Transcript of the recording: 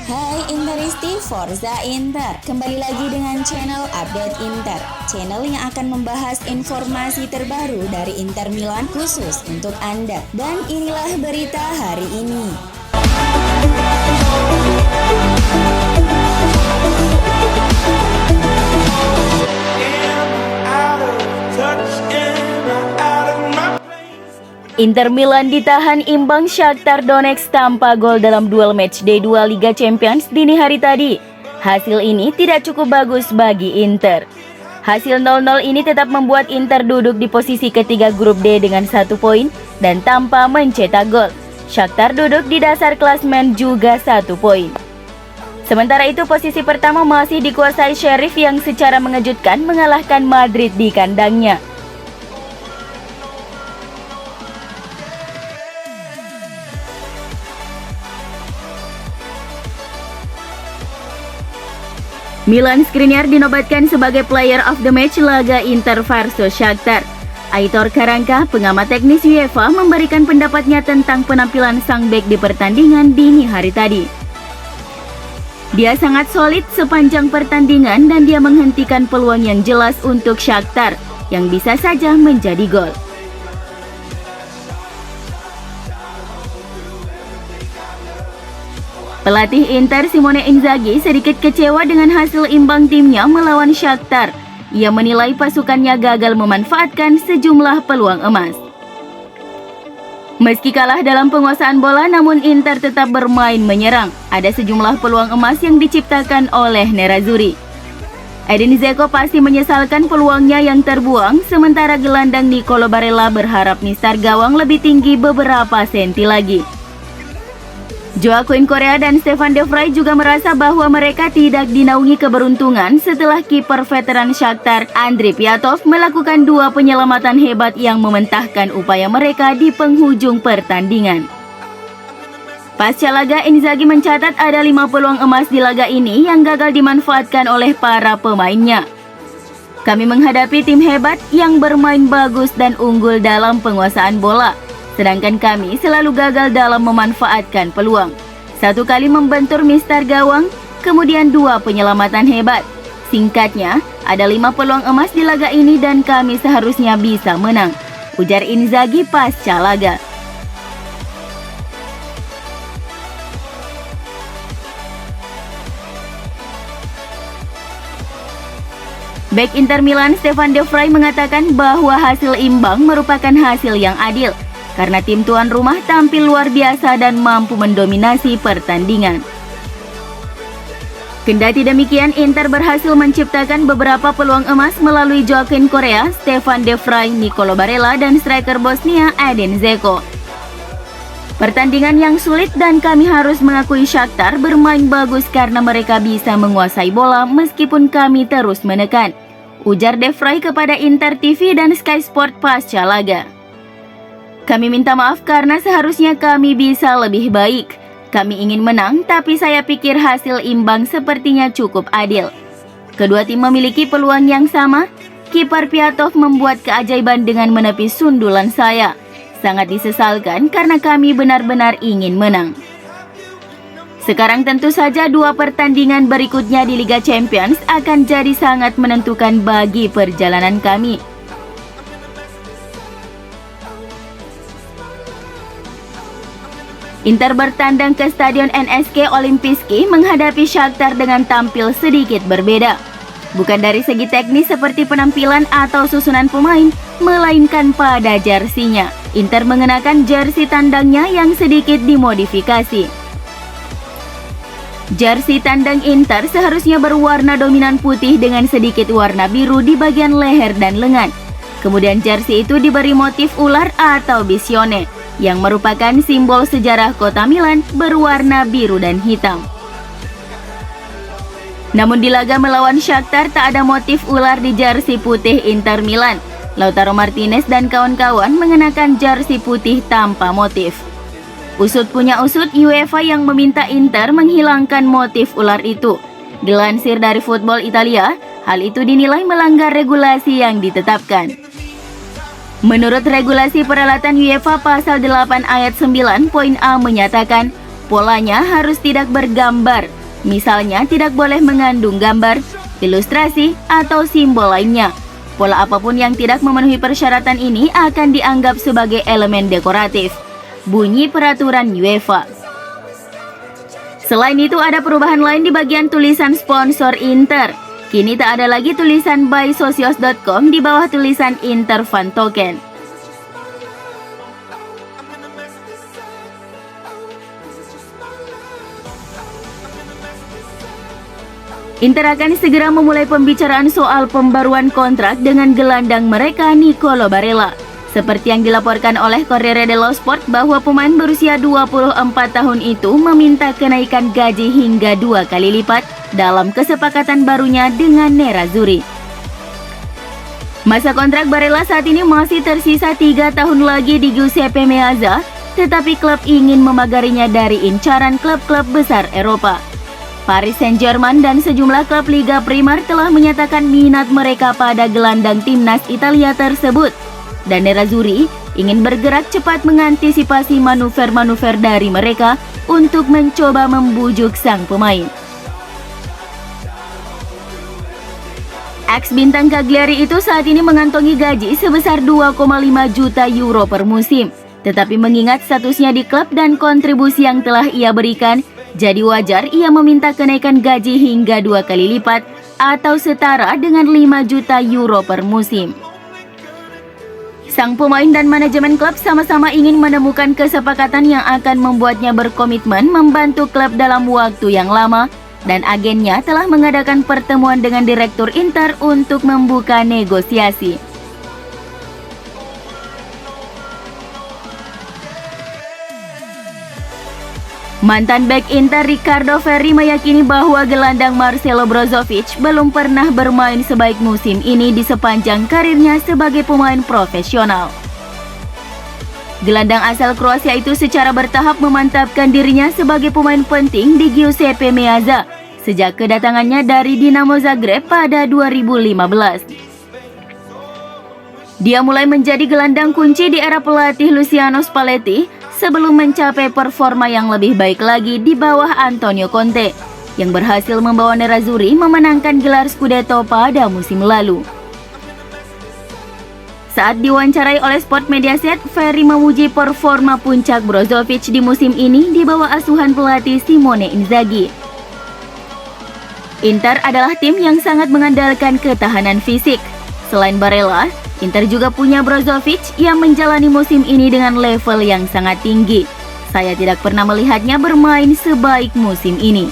Hai Interisti, Forza Inter. Kembali lagi dengan channel Update Inter, channel yang akan membahas informasi terbaru dari Inter Milan khusus untuk Anda. Dan inilah berita hari ini. Inter Milan ditahan imbang Shakhtar Donetsk tanpa gol dalam duel matchday 2 Liga Champions dini hari tadi. Hasil ini tidak cukup bagus bagi Inter. Hasil 0-0 ini tetap membuat Inter duduk di posisi ketiga grup D dengan 1 poin dan tanpa mencetak gol. Shakhtar duduk di dasar klasmen juga 1 poin. Sementara itu posisi pertama masih dikuasai Sheriff yang secara mengejutkan mengalahkan Madrid di kandangnya. Milan Skriniar dinobatkan sebagai player of the match laga Inter versus Shakhtar. Aitor Karanka, pengamat teknis UEFA, memberikan pendapatnya tentang penampilan sang bek di pertandingan dini hari tadi. Dia sangat solid sepanjang pertandingan dan dia menghentikan peluang yang jelas untuk Shakhtar yang bisa saja menjadi gol. Pelatih Inter Simone Inzaghi sedikit kecewa dengan hasil imbang timnya melawan Shakhtar. Ia menilai pasukannya gagal memanfaatkan sejumlah peluang emas. Meski kalah dalam penguasaan bola, namun Inter tetap bermain menyerang. Ada sejumlah peluang emas yang diciptakan oleh Nerazzurri. Edin Dzeko pasti menyesalkan peluangnya yang terbuang, sementara gelandang Nicolo Barella berharap mistar gawang lebih tinggi beberapa senti lagi. Joaquin Correa dan Stefan De Vrij juga merasa bahwa mereka tidak dinaungi keberuntungan setelah kiper veteran Shakhtar Andriy Piatov melakukan 2 penyelamatan hebat yang mementahkan upaya mereka di penghujung pertandingan. Pasca laga, Inzaghi mencatat ada 5 peluang emas di laga ini yang gagal dimanfaatkan oleh para pemainnya. Kami menghadapi tim hebat yang bermain bagus dan unggul dalam penguasaan bola. Sedangkan kami selalu gagal dalam memanfaatkan peluang. 1 kali membentur mistar gawang, kemudian 2 penyelamatan hebat. Singkatnya, ada 5 peluang emas di laga ini dan kami seharusnya bisa menang, ujar Inzaghi pasca laga. Bek Inter Milan Stefan De Vrij mengatakan bahwa hasil imbang merupakan hasil yang adil, karena tim tuan rumah tampil luar biasa dan mampu mendominasi pertandingan. Kendati demikian, Inter berhasil menciptakan beberapa peluang emas melalui Joaquin Correa, Stefan De Vrij, Nicolo Barella, dan striker Bosnia Edin Dzeko. Pertandingan yang sulit dan kami harus mengakui Shakhtar bermain bagus karena mereka bisa menguasai bola meskipun kami terus menekan, ujar De Vrij kepada Inter TV dan Sky Sport pasca laga. Kami minta maaf karena seharusnya kami bisa lebih baik. Kami ingin menang, tapi saya pikir hasil imbang sepertinya cukup adil. Kedua tim memiliki peluang yang sama. Kiper Piatov membuat keajaiban dengan menepis sundulan saya. Sangat disesalkan karena kami benar-benar ingin menang. Sekarang tentu saja 2 pertandingan berikutnya di Liga Champions akan jadi sangat menentukan bagi perjalanan kami. Inter bertandang ke Stadion NSK Olimpijski menghadapi Shakhtar dengan tampil sedikit berbeda. Bukan dari segi teknis seperti penampilan atau susunan pemain, melainkan pada jersinya. Inter mengenakan jersey tandangnya yang sedikit dimodifikasi. Jersey tandang Inter seharusnya berwarna dominan putih dengan sedikit warna biru di bagian leher dan lengan. Kemudian jersey itu diberi motif ular atau visione, yang merupakan simbol sejarah kota Milan berwarna biru dan hitam. Namun di laga melawan Shakhtar tak ada motif ular di jersey putih Inter Milan. Lautaro Martinez dan kawan-kawan mengenakan jersey putih tanpa motif. Usut punya usut, UEFA yang meminta Inter menghilangkan motif ular itu. Dilansir dari Football Italia, hal itu dinilai melanggar regulasi yang ditetapkan. Menurut regulasi peralatan UEFA pasal 8 ayat 9 poin A menyatakan polanya harus tidak bergambar Misalnya tidak boleh mengandung gambar, ilustrasi, atau simbol lainnya. Pola apapun yang tidak memenuhi persyaratan ini akan dianggap sebagai elemen dekoratif. Bunyi peraturan UEFA. Selain itu ada perubahan lain di bagian tulisan sponsor Inter. Kini tak ada lagi tulisan by Socios.com di bawah tulisan Inter Fan Token. Inter akan segera memulai pembicaraan soal pembaruan kontrak dengan gelandang mereka Nicolo Barella. Seperti yang dilaporkan oleh Corriere dello Sport bahwa pemain berusia 24 tahun itu meminta kenaikan gaji hingga 2 kali lipat dalam kesepakatan barunya dengan Nerazzurri. Masa kontrak Barella saat ini masih tersisa 3 tahun lagi di Giuseppe Meazza, tetapi klub ingin memagarinya dari incaran klub-klub besar Eropa. Paris Saint-Germain dan sejumlah klub Liga Primer telah menyatakan minat mereka pada gelandang timnas Italia tersebut. Dan Nerazzurri ingin bergerak cepat mengantisipasi manuver-manuver dari mereka untuk mencoba membujuk sang pemain. Ex-bintang Cagliari itu saat ini mengantongi gaji sebesar 2,5 juta euro per musim. Tetapi mengingat statusnya di klub dan kontribusi yang telah ia berikan, jadi wajar ia meminta kenaikan gaji hingga 2 kali lipat atau setara dengan 5 juta euro per musim. Sang pemain dan manajemen klub sama-sama ingin menemukan kesepakatan yang akan membuatnya berkomitmen membantu klub dalam waktu yang lama, dan agennya telah mengadakan pertemuan dengan direktur Inter untuk membuka negosiasi. Mantan bek Inter Riccardo Ferri meyakini bahwa gelandang Marcelo Brozovic belum pernah bermain sebaik musim ini di sepanjang karirnya sebagai pemain profesional. Gelandang asal Kroasia itu secara bertahap memantapkan dirinya sebagai pemain penting di Giuseppe Meazza sejak kedatangannya dari Dinamo Zagreb pada 2015. Dia mulai menjadi gelandang kunci di era pelatih Luciano Spalletti sebelum mencapai performa yang lebih baik lagi di bawah Antonio Conte, yang berhasil membawa Nerazzurri memenangkan gelar Scudetto pada musim lalu. Saat diwawancarai oleh Sport Mediaset, Ferri memuji performa puncak Brozovic di musim ini di bawah asuhan pelatih Simone Inzaghi. Inter adalah tim yang sangat mengandalkan ketahanan fisik. Selain Barella, Inter juga punya Brozovic yang menjalani musim ini dengan level yang sangat tinggi. Saya tidak pernah melihatnya bermain sebaik musim ini.